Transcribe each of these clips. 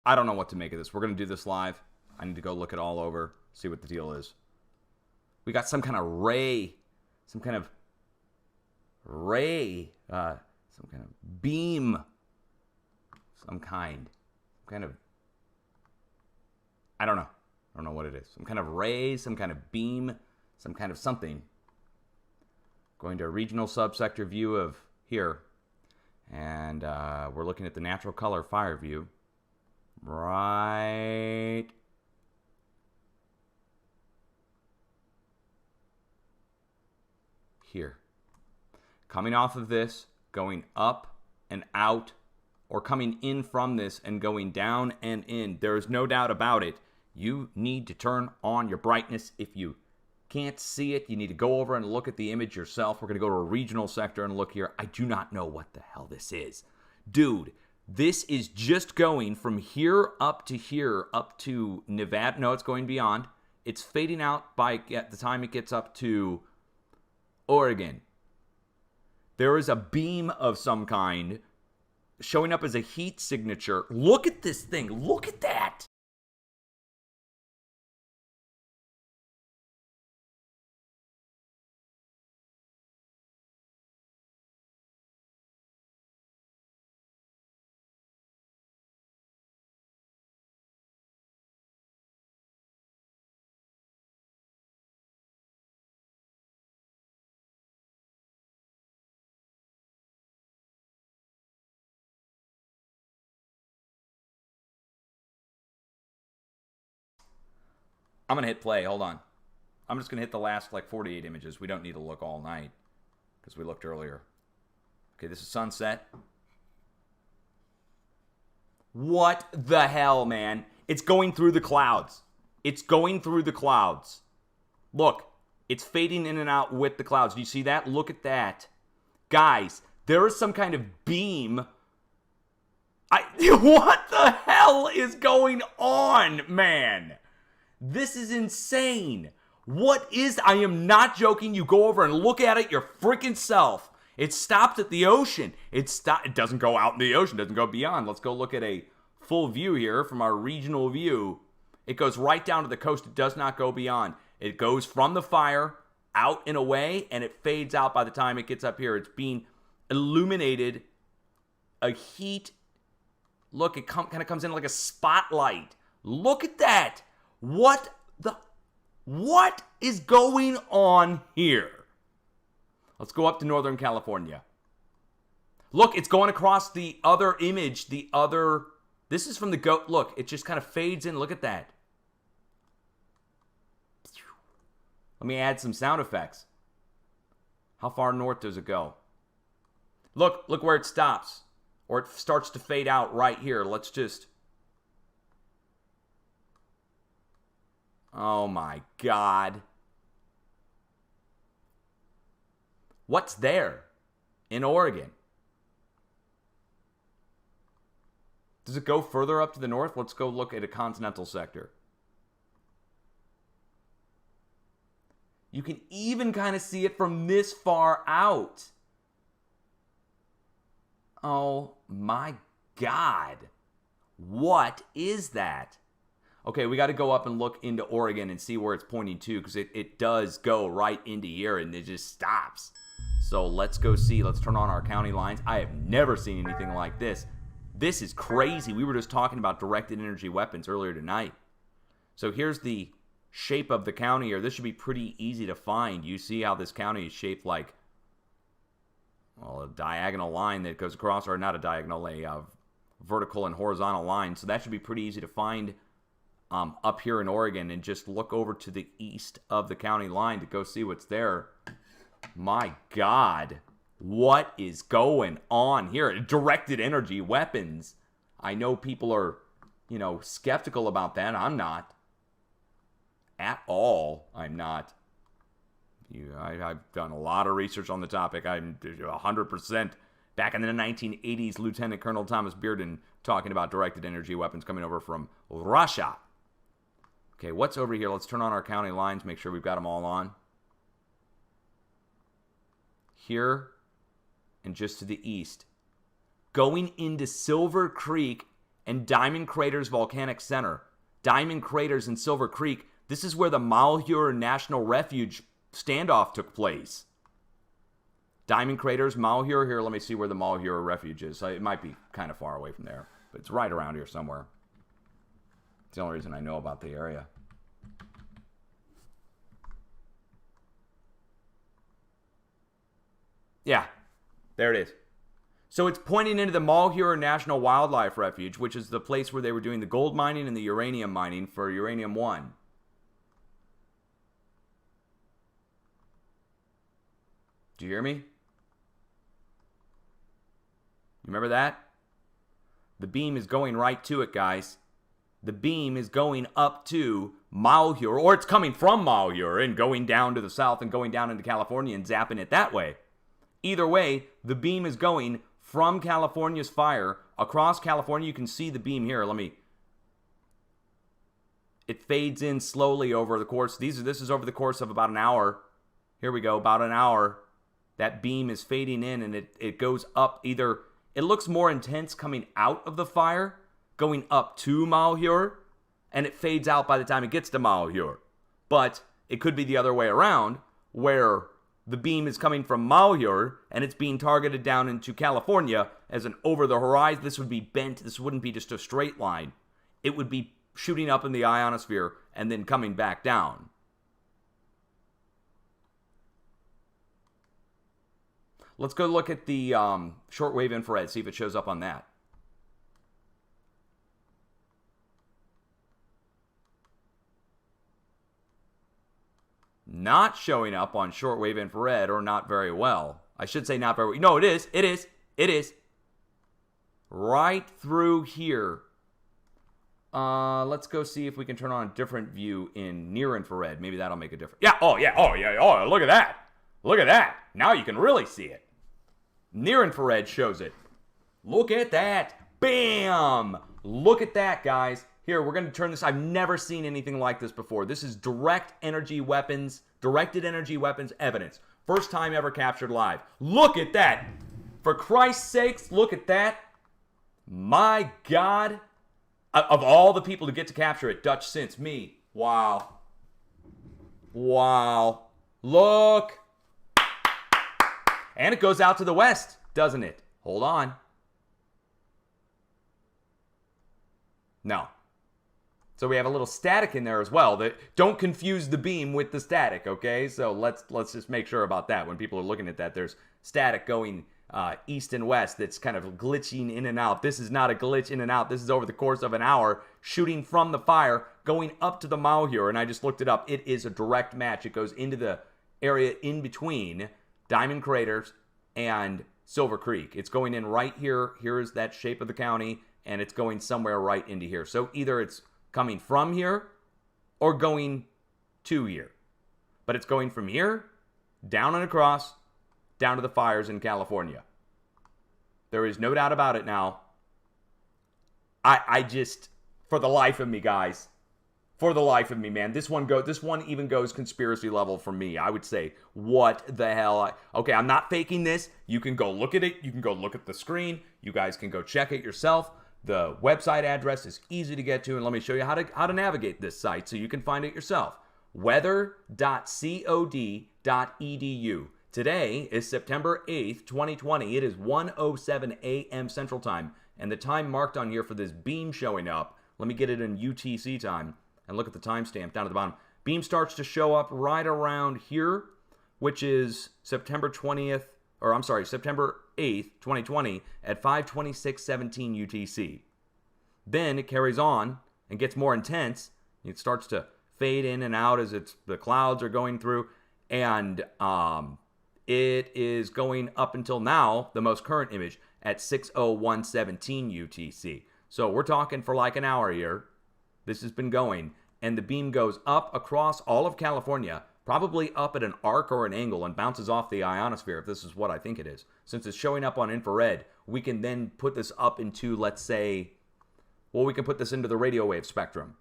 I don't know what to make of this. We're going to do this live. I need to go look it all over, see what the deal is. We got some kind of ray, some kind of beam, some kind of, I don't know what it is. Some kind of ray, some kind of beam, some kind of something. Going to a regional subsector view of here, and we're looking at the natural color fire view. Right here. Coming off of this, going up and out, or coming in from this and going down and in. There is no doubt about it. You need to turn on your brightness. If you can't see it, you need to go over and look at the image yourself. We're going to go to a regional sector and look here. I do not know what the hell this is. Dude, this is just going from here, up to Nevada. No, it's going beyond. It's fading out by at the time it gets up to Oregon. There is a beam of some kind showing up as a heat signature. Look at this thing. Look at that. I'm going to hit play. Hold on. I'm just going to hit the last 48 images. We don't need to look all night because we looked earlier. Okay, this is sunset. What the hell, man? It's going through the clouds. It's going through the clouds. Look, it's fading in and out with the clouds. Do you see that? Look at that. Guys, there is some kind of beam. What the hell is going on, man? This is insane. What is... I am not joking. You go over and look at it your freaking self. It stopped at the ocean. It doesn't go out in the ocean. It doesn't go beyond. Let's go look at a full view here from our regional view. It goes right down to the coast. It does not go beyond. It goes from the fire out and away, and it fades out by the time it gets up here. It's being illuminated. A heat... Look, it kind of comes in like a spotlight. Look at that. What is going on here? Let's go up to Northern California. Look, it's going across the other image, this is from the goat. Look, it just kind of fades in. Look at that. Let me add some sound effects. How far north does it go? Look where it stops. Or it starts to fade out right here. Let's just... Oh my God. What's there in Oregon? Does it go further up to the north? Let's go look at a continental sector. You can even kind of see it from this far out. Oh my God. What is that? Okay, we got to go up and look into Oregon and see where it's pointing to, because it does go right into here and it just stops. So let's go see. Let's turn on our county lines. I have never seen anything like this. This is crazy. We were just talking about directed energy weapons earlier tonight. So here's the shape of the county here. This should be pretty easy to find. You see how this county is shaped like, well, a diagonal line that goes across, or not a diagonal, a vertical and horizontal line. So that should be pretty easy to find up here in Oregon, and just look over to the east of the county line to go see what's there. My God, what is going on here? Directed energy weapons. I know people are, skeptical about that. I'm not. At all, I'm not. I've done a lot of research on the topic. I'm 100%. Back in the 1980s, Lieutenant Colonel Thomas Bearden talking about directed energy weapons coming over from Russia. Okay, what's over here? Let's turn on our county lines, make sure we've got them all on. Here and just to the east. Going into Silver Creek and Diamond Craters Volcanic Center. Diamond Craters in Silver Creek. This is where the Malheur National Refuge standoff took place. Diamond Craters, Malheur. Here, let me see where the Malheur Refuge is. It might be kind of far away from there, but it's right around here somewhere. It's the only reason I know about the area. Yeah, there it is. So it's pointing into the Malheur National Wildlife Refuge, which is the place where they were doing the gold mining and the uranium mining for Uranium 1. Do you hear me? You remember that? The beam is going right to it, guys. The beam is going up to Malheur, or it's coming from Malheur and going down to the south and going down into California and zapping it that way. Either way, the beam is going from California's fire across California. You can see the beam here. It fades in slowly over the course. This is over the course of about an hour. Here we go, about an hour. That beam is fading in, and it goes up either. It looks more intense coming out of the fire, going up to Malheur, and it fades out by the time it gets to Malheur. But it could be the other way around, where the beam is coming from Malheur, and it's being targeted down into California as an over-the-horizon. This would be bent. This wouldn't be just a straight line. It would be shooting up in the ionosphere and then coming back down. Let's go look at the shortwave infrared, see if it shows up on that. Not showing up on shortwave infrared, or not very well. I should say not very well. No, it is. It is. It is. Right through here. Let's go see if we can turn on a different view in near infrared. Maybe that'll make a difference. Yeah. Oh, yeah. Oh, yeah. Oh, look at that. Look at that. Now you can really see it. Near infrared shows it. Look at that. Bam. Look at that, guys. Here, we're going to turn this. I've never seen anything like this before. This is directed energy weapons evidence. First time ever captured live. Look at that. For Christ's sakes, look at that. My God. Of all the people to get to capture it, Dutch since me. Wow. Wow. Look. And it goes out to the west, doesn't it? Hold on. No. So we have a little static in there as well. Don't confuse the beam with the static, okay? So let's just make sure about that. When people are looking at that, there's static going east and west that's kind of glitching in and out. This is not a glitch in and out. This is over the course of an hour, shooting from the fire, going up to the Malheur, and I just looked it up. It is a direct match. It goes into the area in between Diamond Craters and Silver Creek. It's going in right here. Here is that shape of the county, and it's going somewhere right into here. So either it's coming from here or going to here. But it's going from here, down and across, down to the fires in California. There is no doubt about it now. I just, for the life of me, guys, for the life of me, man, this one even goes conspiracy level for me. I would say, what the hell? Okay, I'm not faking this. You can go look at it. You can go look at the screen. You guys can go check it yourself. The website address is easy to get to, and let me show you how to navigate this site so you can find it yourself. Weather.cod.edu. Today is September 8th, 2020. It is 1:07 a.m. Central Time, and the time marked on here for this beam showing up, let me get it in UTC time, and look at the timestamp down at the bottom. Beam starts to show up right around here, which is September 8th, 2020 at 5:26:17 UTC. Then it carries on and gets more intense. It starts to fade in and out as the clouds are going through, and it is going up until now, the most current image, at 6:01:17 UTC. So we're talking for like an hour here. This has been going, and the beam goes up across all of California, probably up at an arc or an angle, and bounces off the ionosphere, if this is what I think it is. Since it's showing up on infrared, we can then put this up into, let's say, we can put this into the radio wave spectrum.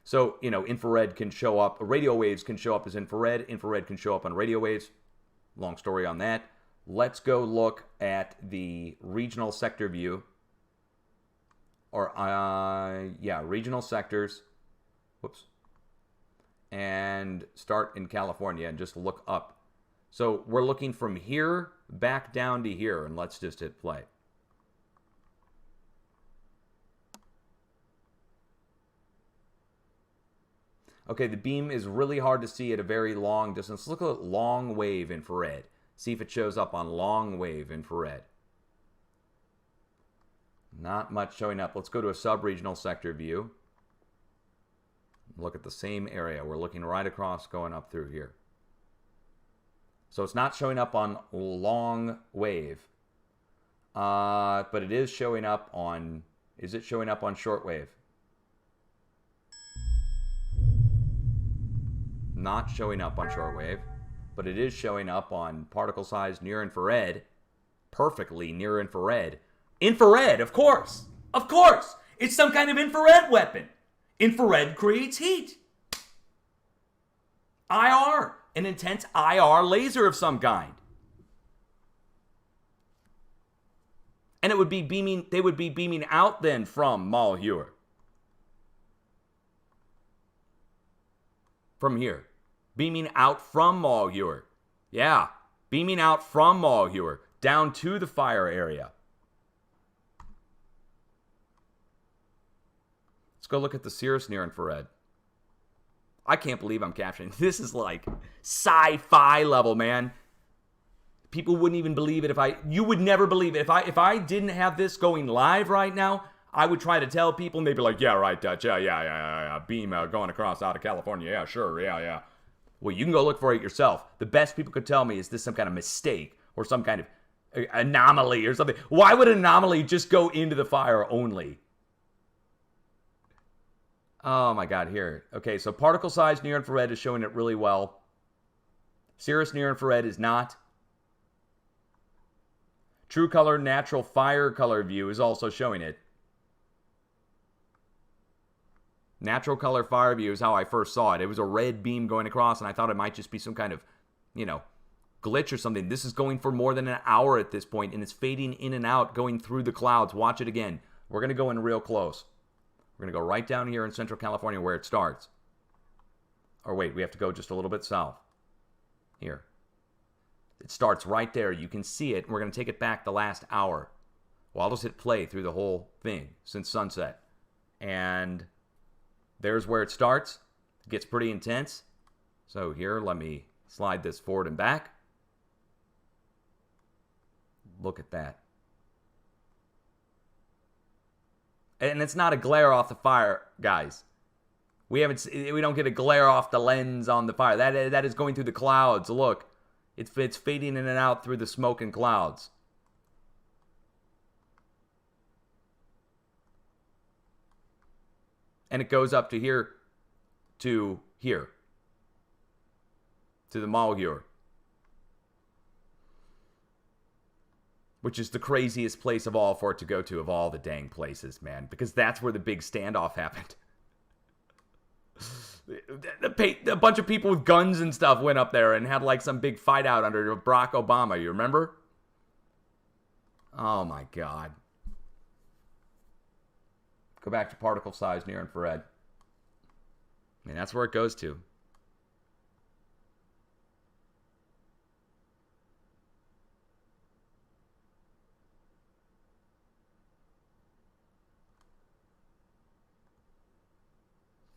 So, infrared can show up, radio waves can show up as infrared can show up on radio waves. Long story on that. Let's go look at the regional sector view. yeah, regional sectors. Whoops. And start in California and just look up. So we're looking from here back down to here, and let's just hit play. Okay, the beam is really hard to see at a very long distance. Look at long wave infrared. See if it shows up on long wave infrared. Not much showing up. Let's go to a sub-regional sector view. Look at the same area. We're looking right across going up through here. So it's not showing up on long wave. But it is showing up on... Is it showing up on short wave? Not showing up on shortwave, but it is showing up on particle size near infrared, perfectly near infrared. Infrared, of course! Of course! It's some kind of infrared weapon. Infrared creates heat. IR, an intense IR laser of some kind. And it would be beaming, they would be beaming out then from Malheur. From here. Beaming out from Malheur. Yeah. Beaming out from Malheur. Down to the fire area. Let's go look at the Cirrus near infrared. I can't believe I'm capturing. This is like sci-fi level, man. People wouldn't even believe it if I... You would never believe it. If I didn't have this going live right now, I would try to tell people, and they'd be like, yeah, right, Dutch, yeah. Beam going across out of California, yeah, sure, yeah. Well, you can go look for it yourself. The best people could tell me is this some kind of mistake or some kind of anomaly or something. Why would an anomaly just go into the fire only? Oh, my God, here. Okay, so particle size near infrared is showing it really well. Cirrus near infrared is not. True color natural fire color view is also showing it. Natural color fire view is how I first saw it. It was a red beam going across, and I thought it might just be some kind of, glitch or something. This is going for more than an hour at this point, and it's fading in and out, going through the clouds. Watch it again. We're going to go in real close. We're going to go right down here in Central California where it starts. Or wait, we have to go just a little bit south. Here. It starts right there. You can see it. We're going to take it back the last hour. Well, I'll just hit play through the whole thing since sunset. And... there's where it starts. It gets pretty intense. So here, let me slide this forward and back. Look at that. And it's not a glare off the fire, guys. We don't get a glare off the lens on the fire. That is going through the clouds. Look, it's fading in and out through the smoke and clouds. And it goes up to here, to the Malheur, which is the craziest place of all for it to go to, of all the dang places, man, because that's where the big standoff happened. A bunch of people with guns and stuff went up there and had like some big fight out under Barack Obama, you remember? Oh my God. Go back to particle size near infrared. And that's where it goes to.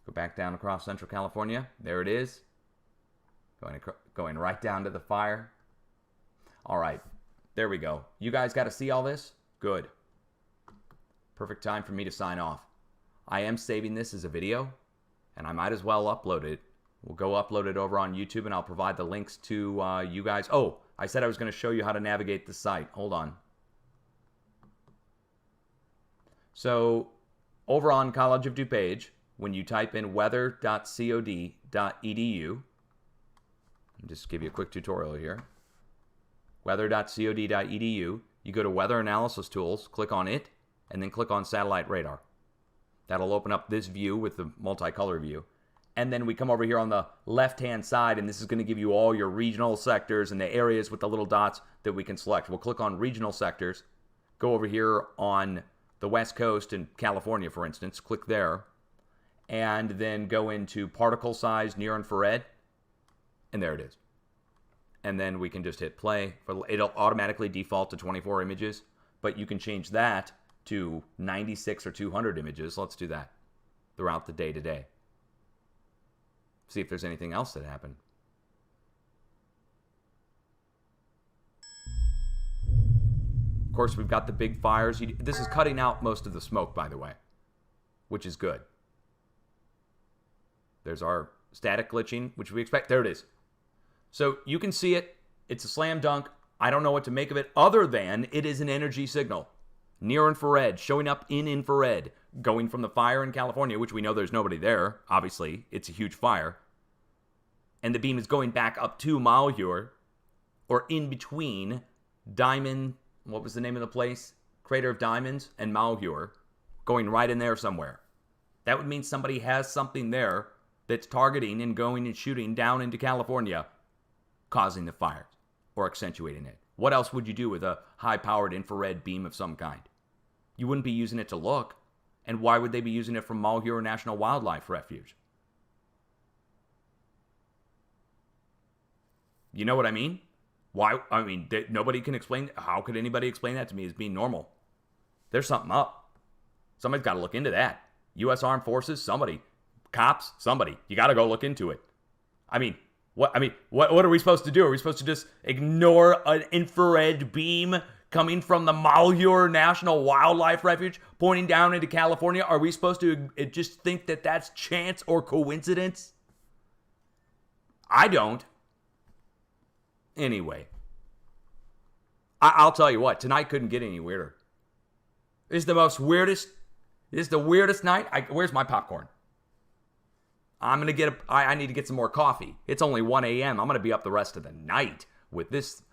Go back down across Central California. There it is. Going right down to the fire. All right. There we go. You guys got to see all this? Good. Perfect time for me to sign off. I am saving this as a video, and I might as well upload it. We'll go upload it over on YouTube, and I'll provide the links to you guys. Oh, I said I was going to show you how to navigate the site. Hold on. So, over on College of DuPage, when you type in weather.cod.edu, I'll just give you a quick tutorial here. Weather.cod.edu, you go to Weather Analysis Tools, click on it, and then click on Satellite Radar. That'll open up this view with the multicolor view. And then we come over here on the left-hand side, and this is going to give you all your regional sectors and the areas with the little dots that we can select. We'll click on Regional Sectors, go over here on the West Coast and California, for instance. Click there. And then go into particle size near infrared. And there it is. And then we can just hit play. It'll automatically default to 24 images. But you can change that to 96 or 200 images. Let's do that throughout the day today. See if there's anything else that happened. Of course, we've got the big fires. This is cutting out most of the smoke, by the way, which is good. There's our static glitching, which we expect. There it is. So you can see it. It's a slam dunk. I don't know what to make of it other than it is an energy signal. Near infrared, showing up in infrared, going from the fire in California, which we know there's nobody there. Obviously, it's a huge fire. And the beam is going back up to Malheur, or in between Diamond, what was the name of the place? Crater of Diamonds and Malheur, going right in there somewhere. That would mean somebody has something there that's targeting and going and shooting down into California, causing the fires or accentuating it. What else would you do with a high-powered infrared beam of some kind? You wouldn't be using it to look. And why would they be using it from Malheur National Wildlife Refuge? You know what I mean? Why? I mean, nobody can explain. How could anybody explain that to me as being normal? There's something up. Somebody's got to look into that. U.S. Armed Forces, somebody. Cops, somebody. You got to go look into it. I mean, what are we supposed to do? Are we supposed to just ignore an infrared beam coming from the Malheur National Wildlife Refuge pointing down into California? Are we supposed to just think that that's chance or coincidence? I don't. Anyway, I'll tell you what, tonight couldn't get any weirder. This is the weirdest night. Where's my popcorn? I need to get some more coffee. It's only 1 a.m. I'm going to be up the rest of the night with this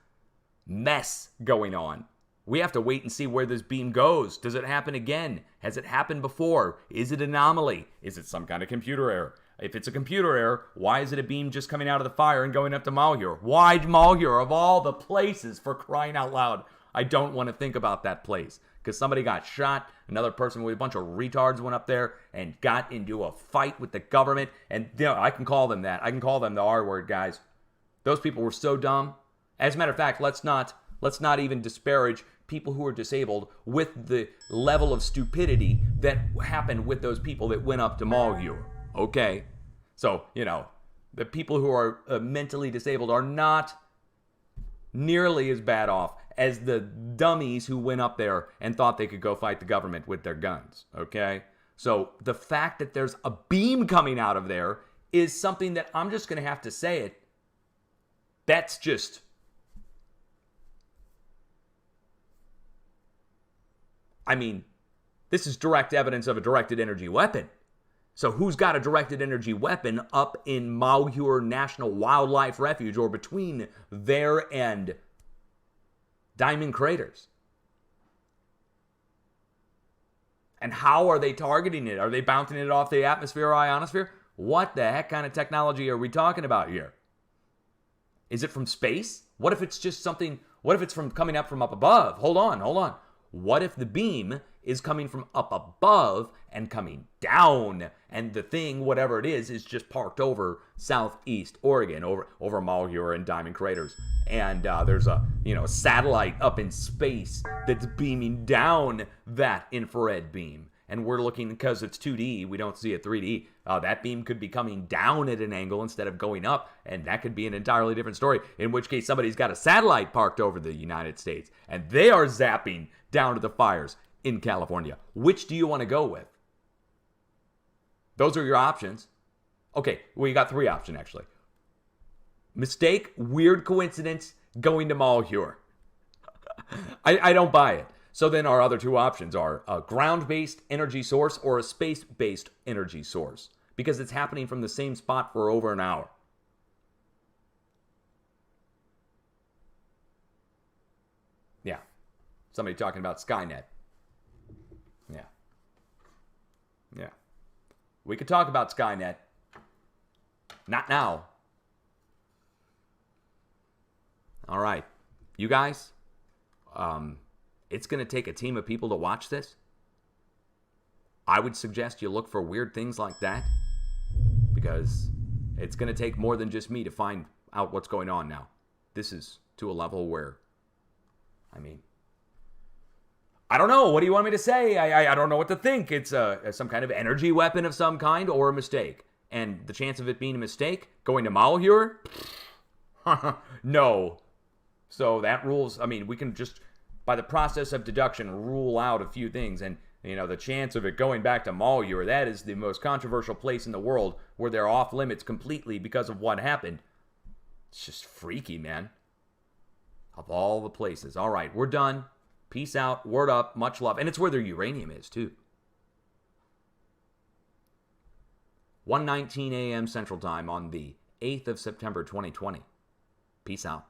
mess going on. We have to wait and see where this beam goes. Does it happen again? Has it happened before? Is it an anomaly? Is it some kind of computer error? If it's a computer error, why is it a beam just coming out of the fire and going up to Malheur? Why Malheur, of all the places, for crying out loud? I don't want to think about that place because somebody got shot. Another person with a bunch of retards went up there and got into a fight with the government. And I can call them that. I can call them the R word, guys. Those people were so dumb. As a matter of fact, let's not even disparage people who are disabled with the level of stupidity that happened with those people that went up to Malheur. Okay? So, the people who are mentally disabled are not nearly as bad off as the dummies who went up there and thought they could go fight the government with their guns. Okay? So, the fact that there's a beam coming out of there is something that I'm just going to have to say it. That's just... I mean, this is direct evidence of a directed energy weapon. So who's got a directed energy weapon up in Malheur National Wildlife Refuge or between there and Diamond Craters? And how are they targeting it? Are they bouncing it off the atmosphere or ionosphere? What the heck kind of technology are we talking about here? Is it from space? What if it's just something, what if it's from coming up from up above? Hold on. What if the beam is coming from up above and coming down, and the thing, whatever it is just parked over southeast Oregon, over Malheur and Diamond Craters, and there's a satellite up in space that's beaming down that infrared beam, and we're looking, because it's 2D, we don't see it 3D. That beam could be coming down at an angle instead of going up, and that could be an entirely different story, in which case somebody's got a satellite parked over the United States, and they are zapping down to the fires in California. Which do you want to go with? Those are your options. Okay, well, you got 3 options, actually. Mistake, weird coincidence, going to Malheur. I don't buy it. So then our other 2 options are a ground-based energy source or a space-based energy source, because it's happening from the same spot for over an hour. Yeah. Somebody talking about Skynet. Yeah. We could talk about Skynet. Not now. All right. You guys, it's going to take a team of people to watch this. I would suggest you look for weird things like that, because it's going to take more than just me to find out what's going on now. This is to a level where, I mean, I don't know. What do you want me to say? I don't know what to think. It's some kind of energy weapon of some kind or a mistake. And the chance of it being a mistake, going to Malheur? No. So that rules, I mean, we can just, by the process of deduction, rule out a few things. And, you know, the chance of it going back to Malheur, that is the most controversial place in the world where they're off limits completely because of what happened. It's just freaky, man. Of all the places. All right, we're done. Peace out. Word up. Much love. And it's where their uranium is, too. 1:19 a.m. Central Time on the 8th of September, 2020. Peace out.